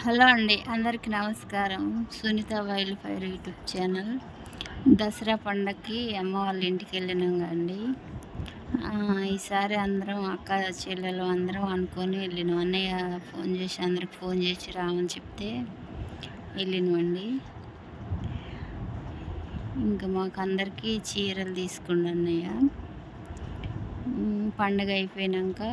Hello అండి, అందరికీ నమస్కారం. Sunitha wild fire YouTube channel. Dasara పండగకి అమ్మ వాళ్ళ ఇంటికి వెళ్ళినాం అండి. ఈసారి అందరం అక్క చెల్లెలు అందరం అనుకొని వెళ్ళినాం. అన్నయ్య ఫోన్ చేసి అందరికి ఫోన్ చేసి రామని చెప్తే వెళ్ళినామండి. ఇంకా మాకు అందరికీ చీరలు తీసుకుండు అన్నయ్య. పండగ అయిపోయాక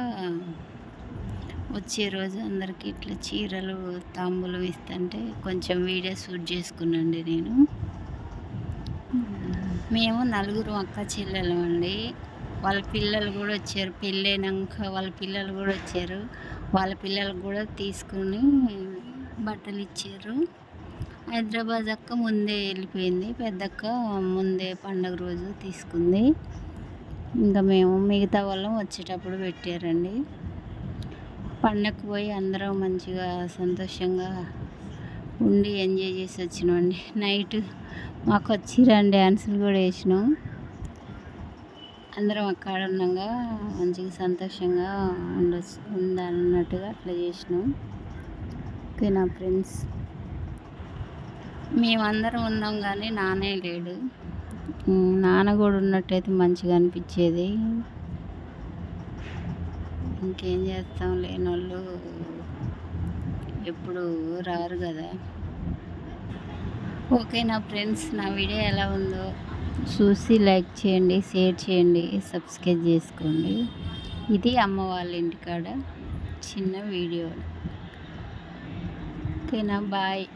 వచ్చే రోజు అందరికీ ఇట్లా చీరలు తాంబూలం ఇస్తుంటే కొంచెం వీడియో షూట్ చేసుకున్నాండి నేను. మేము నలుగురు అక్క చెల్లెలం అండి. వాళ్ళ పిల్లలు కూడా వచ్చారు. పెళ్ళైనాక వాళ్ళ పిల్లలు కూడా వచ్చారు. వాళ్ళ పిల్లలకు కూడా తీసుకుని బట్టలు ఇచ్చారు. హైదరాబాద్ అక్క ముందే వెళ్ళిపోయింది. పెద్దక్క ముందే పండగ రోజు తీసుకుంది. ఇంకా మేము మిగతా వాళ్ళం వచ్చేటప్పుడు పెట్టారండి. పండగకు పోయి అందరం మంచిగా సంతోషంగా ఉండి ఎంజాయ్ చేసి వచ్చినామండి. నైట్ మాకు వచ్చి డ్యాన్సులు కూడా వేసినాం. అందరం అక్కడ ఉన్నాగా మంచిగా సంతోషంగా ఉండాలన్నట్టుగా అట్లా చేసినాం. ఓకే నా ఫ్రెండ్స్, మేమందరం ఉన్నాం కానీ నానే లేడు. నాన్న కూడా ఉన్నట్టయితే మంచిగా అనిపించేది. ఇంకేం చేస్తాం, లేనోళ్ళు ఎప్పుడు రారు కదా. ఓకే నా ఫ్రెండ్స్, నా వీడియో ఎలా ఉందో చూసి లైక్ చేయండి, షేర్ చేయండి, సబ్స్క్రైబ్ చేసుకోండి. ఇది అమ్మ వాళ్ళ ఇంటికాడ చిన్న వీడియో. ఓకేనా, బాయ్.